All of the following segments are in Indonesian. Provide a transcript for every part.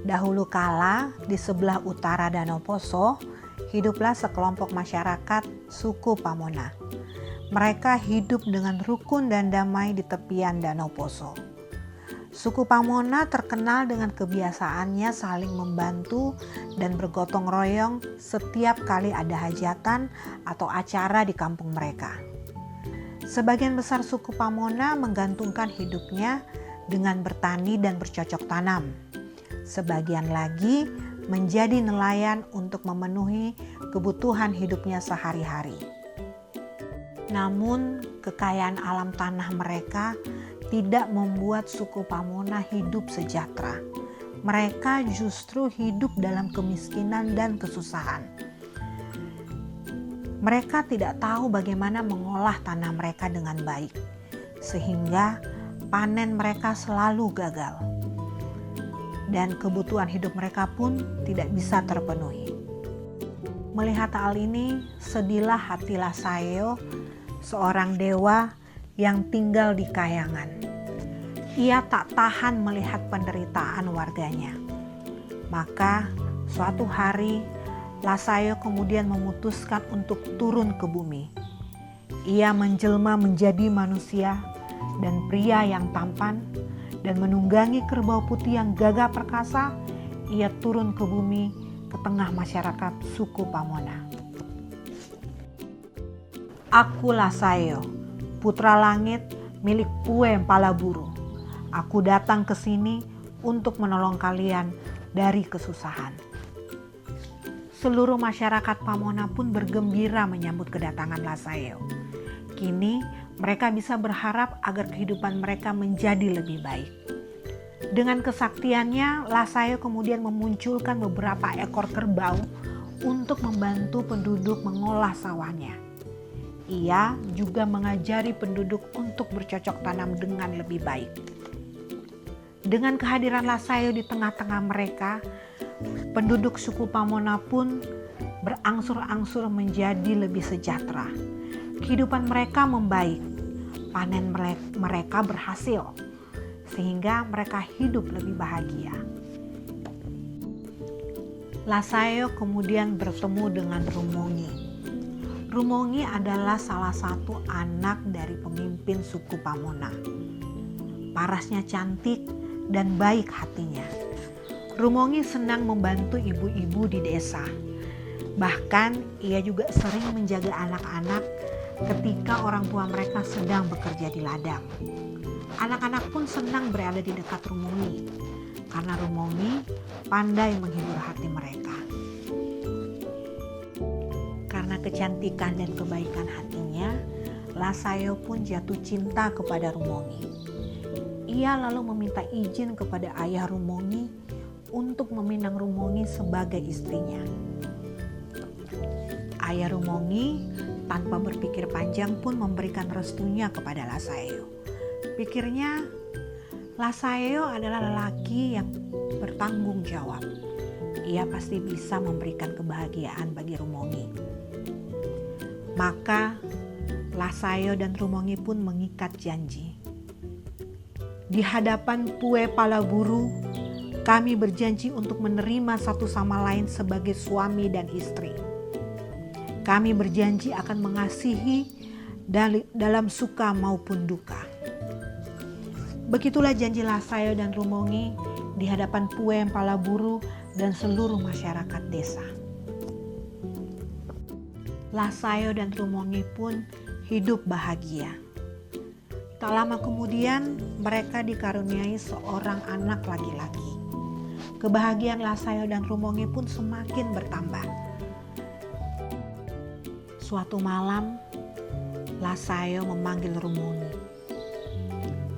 Dahulu kala di sebelah utara Danau Poso, hiduplah sekelompok masyarakat suku Pamona. Mereka hidup dengan rukun dan damai di tepian Danau Poso. Suku Pamona terkenal dengan kebiasaannya saling membantu dan bergotong royong setiap kali ada hajatan atau acara di kampung mereka. Sebagian besar suku Pamona menggantungkan hidupnya dengan bertani dan bercocok tanam. Sebagian lagi menjadi nelayan untuk memenuhi kebutuhan hidupnya sehari-hari. Namun, kekayaan alam tanah mereka tidak membuat suku Pamona hidup sejahtera. Mereka justru hidup dalam kemiskinan dan kesusahan. Mereka tidak tahu bagaimana mengolah tanah mereka dengan baik, sehingga panen mereka selalu gagal. Dan kebutuhan hidup mereka pun tidak bisa terpenuhi. Melihat hal ini, sedihlah hati Lasaeo, seorang dewa yang tinggal di kayangan. Ia tak tahan melihat penderitaan warganya. Maka suatu hari, Lasaeo kemudian memutuskan untuk turun ke bumi. Ia menjelma menjadi manusia dan pria yang tampan, dan menunggangi kerbau putih yang gagah perkasa, ia turun ke bumi ke tengah masyarakat suku Pamona. Aku Lasaeo, putra langit milik Pue Palaburu. Aku datang ke sini untuk menolong kalian dari kesusahan. Seluruh masyarakat Pamona pun bergembira menyambut kedatangan Lasaeo. Kini mereka bisa berharap agar kehidupan mereka menjadi lebih baik. Dengan kesaktiannya, Lasaeo kemudian memunculkan beberapa ekor kerbau untuk membantu penduduk mengolah sawahnya. Ia juga mengajari penduduk untuk bercocok tanam dengan lebih baik. Dengan kehadiran Lasaeo di tengah-tengah mereka, penduduk suku Pamona pun berangsur-angsur menjadi lebih sejahtera. Kehidupan mereka membaik, panen mereka berhasil, sehingga mereka hidup lebih bahagia. Lasaeo kemudian bertemu dengan Rumongi. Rumongi adalah salah satu anak dari pemimpin suku Pamona. Parasnya cantik dan baik hatinya. Rumongi senang membantu ibu-ibu di desa. Bahkan ia juga sering menjaga anak-anak ketika orang tua mereka sedang bekerja di ladang. Anak-anak pun senang berada di dekat Rumongi, karena Rumongi pandai menghibur hati mereka. Karena kecantikan dan kebaikan hatinya, Lasaeo pun jatuh cinta kepada Rumongi. Ia lalu meminta izin kepada ayah Rumongi untuk meminang Rumongi sebagai istrinya. Ayah Rumongi tanpa berpikir panjang pun memberikan restunya kepada Lasaeo. Pikirnya, Lasaeo adalah lelaki yang bertanggung jawab. Ia pasti bisa memberikan kebahagiaan bagi Rumongi. Maka Lasaeo dan Rumongi pun mengikat janji. Di hadapan Pue Palaburu, kami berjanji untuk menerima satu sama lain sebagai suami dan istri. Kami berjanji akan mengasihi dalam suka maupun duka. Begitulah janji Lasaeo dan Rumongi di hadapan Pue Palaburu dan seluruh masyarakat desa. Lasaeo dan Rumongi pun hidup bahagia. Tak lama kemudian mereka dikaruniai seorang anak laki-laki. Kebahagiaan Lasaeo dan Rumongi pun semakin bertambah. Suatu malam, Lasaeo memanggil Rumongi.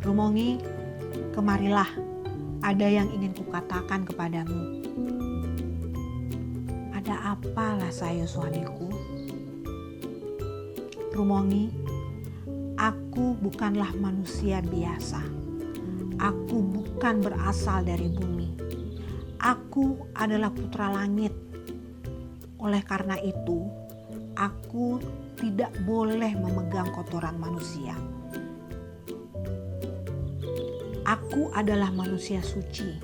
Rumongi, kemarilah, ada yang ingin kukatakan kepadamu. Ada apa, Lasaeo suamiku? Rumongi, aku bukanlah manusia biasa. Aku bukan berasal dari bumi. Aku adalah putra langit. Oleh karena itu, aku tidak boleh memegang kotoran manusia. Aku adalah manusia suci.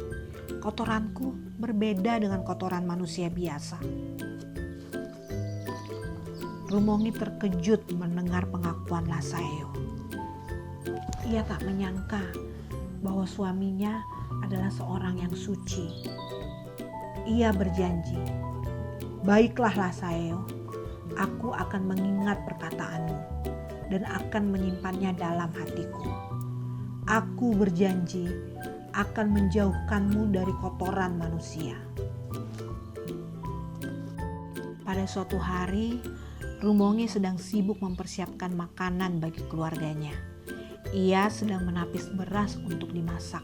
Kotoranku berbeda dengan kotoran manusia biasa. Rumongi terkejut mendengar pengakuan Lasaeo. Ia tak menyangka bahwa suaminya adalah seorang yang suci. Ia berjanji, "Baiklah Lasaeo, aku akan mengingat perkataanmu dan akan menyimpannya dalam hatiku. Aku berjanji akan menjauhkanmu dari kotoran manusia." Pada suatu hari, Rumongi sedang sibuk mempersiapkan makanan bagi keluarganya. Ia sedang menapis beras untuk dimasak,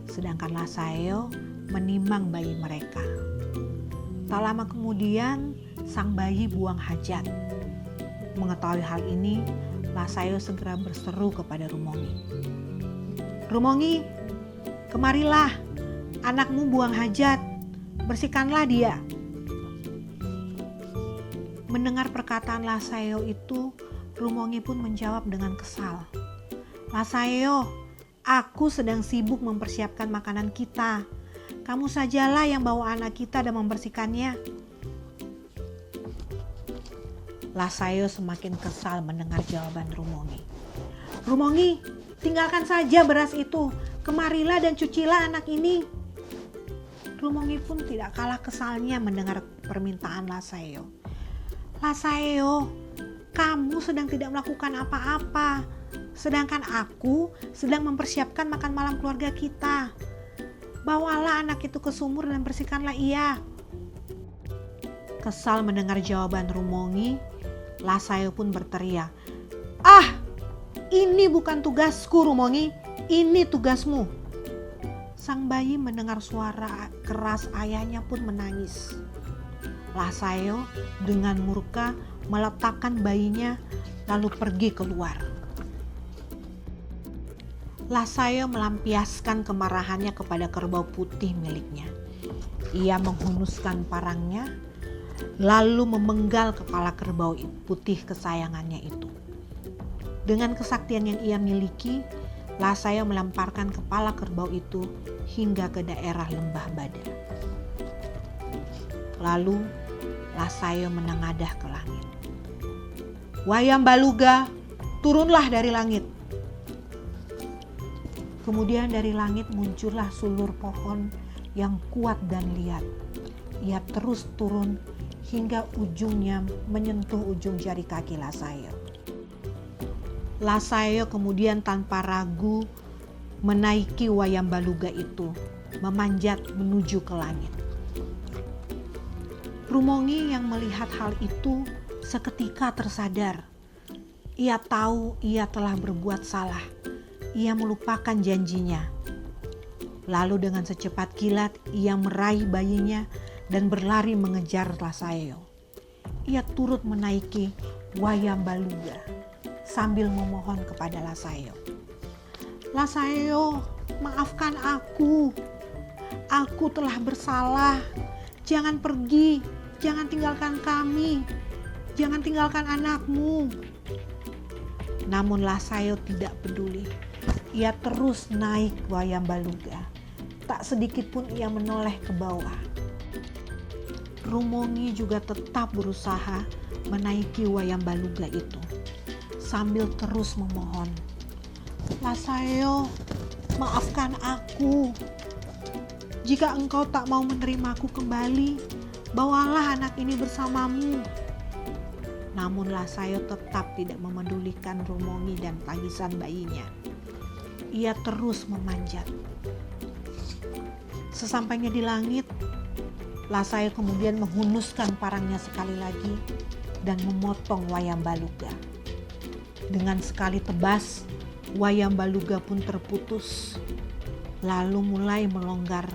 sedangkan Lasaeo menimang bayi mereka. Tak lama kemudian, sang bayi buang hajat. Mengetahui hal ini, Lasaeo segera berseru kepada Rumongi. "Rumongi, kemarilah, anakmu buang hajat, bersihkanlah dia." Mendengar perkataan Lasaeo itu, Rumongi pun menjawab dengan kesal. "Lasaeo, aku sedang sibuk mempersiapkan makanan kita. Kamu sajalah yang bawa anak kita dan membersihkannya." Lasaeo semakin kesal mendengar jawaban Rumongi. "Rumongi, tinggalkan saja beras itu. Kemarilah dan cucilah anak ini." Rumongi pun tidak kalah kesalnya mendengar permintaan Lasaeo. "Lasaeo, kamu sedang tidak melakukan apa-apa, sedangkan aku sedang mempersiapkan makan malam keluarga kita. Bawalah anak itu ke sumur dan bersihkanlah ia." Kesal mendengar jawaban Rumongi, Lasaeo pun berteriak, "Ah, ini bukan tugasku Rumongi, ini tugasmu." Sang bayi mendengar suara keras ayahnya pun menangis. Lasaeo dengan murka meletakkan bayinya lalu pergi keluar. Lasaeo melampiaskan kemarahannya kepada kerbau putih miliknya. Ia menghunuskan parangnya lalu memenggal kepala kerbau putih kesayangannya itu. Dengan kesaktian yang ia miliki, Lasaeo melemparkan kepala kerbau itu hingga ke daerah lembah Bada. Lalu Lasaeo menengadah ke langit. "Wayam Baluga, turunlah dari langit." Kemudian dari langit muncullah sulur pohon yang kuat dan liat. Ia terus turun hingga ujungnya menyentuh ujung jari kaki Lasaeo. Lasaeo kemudian tanpa ragu menaiki Wayam Baluga itu, memanjat menuju ke langit. Rumongi yang melihat hal itu seketika tersadar. Ia tahu ia telah berbuat salah. Ia melupakan janjinya. Lalu dengan secepat kilat ia meraih bayinya dan berlari mengejar Lasaeo. Ia turut menaiki Wayam Baluga sambil memohon kepada Lasaeo. "Lasaeo, maafkan aku. Aku telah bersalah. Jangan pergi, jangan tinggalkan kami, jangan tinggalkan anakmu." Namun Lasaeo tidak peduli. Ia terus naik Wayam Baluga. Tak sedikit pun ia menoleh ke bawah. Rumongi juga tetap berusaha menaiki Wayam Baluga itu sambil terus memohon, "Lasaeo, maafkan aku. Jika engkau tak mau menerimaku kembali, bawalah anak ini bersamamu." Namun Lasaeo tetap tidak memedulikan Rumongi dan tangisan bayinya. Ia terus memanjat. Sesampainya di langit, Lasaeo kemudian menghunuskan parangnya sekali lagi dan memotong Wayam Baluga. Dengan sekali tebas, Wayam Baluga pun terputus, lalu mulai melonggar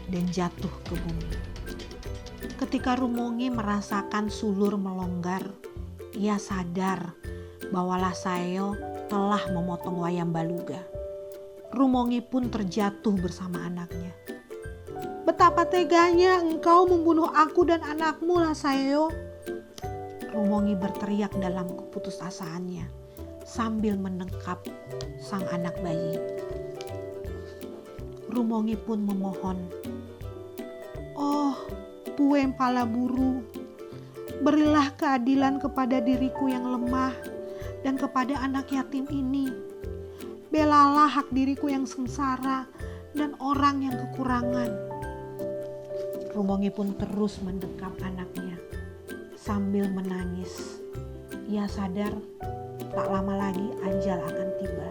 dan jatuh ke bumi. Ketika Rumongi merasakan sulur melonggar, ia sadar bahwa Lasaeo telah memotong Wayam Baluga. Rumongi pun terjatuh bersama anaknya. "Betapa teganya engkau membunuh aku dan anakmu, Lasaeo!" Rumongi berteriak dalam keputusasaannya sambil menangkap sang anak bayi. Rumongi pun memohon, Oh, Pueng Palaburu, berilah keadilan kepada diriku yang lemah dan kepada anak yatim ini. Belalah hak diriku yang sengsara dan orang yang kekurangan. Rumongi pun terus mendekap anaknya sambil menangis. Ia sadar tak lama lagi ajal akan tiba.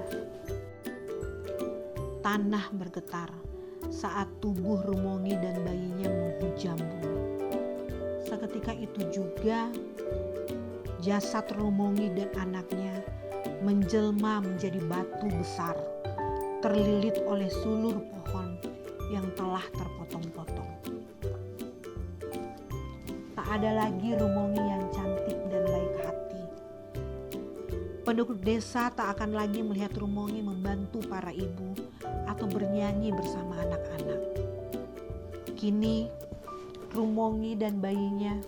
Tanah bergetar saat tubuh Rumongi dan bayinya menghujam bumi. Seketika itu juga jasad Rumongi dan anaknya menjelma menjadi batu besar, terlilit oleh sulur pohon yang telah terpotong-potong. Tak ada lagi Rumongi yang cantik dan baik hati. Penduduk desa tak akan lagi melihat Rumongi membantu para ibu atau bernyanyi bersama anak-anak. Kini Rumongi dan bayinya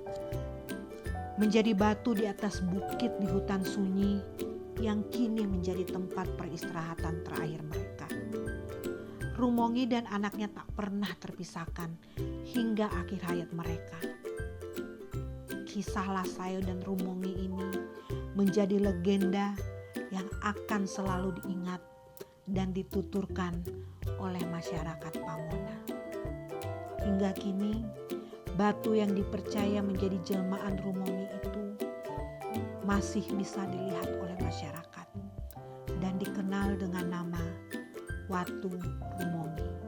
menjadi batu di atas bukit di hutan sunyi yang kini menjadi tempat peristirahatan terakhir mereka. Rumongi dan anaknya tak pernah terpisahkan hingga akhir hayat mereka. Kisah Lasayo dan Rumongi ini menjadi legenda yang akan selalu diingat dan dituturkan oleh masyarakat Pamona. Hingga kini, batu yang dipercaya menjadi jelmaan Rumongi itu masih bisa dilihat oleh masyarakat dan dikenal dengan nama Watu Rumongi.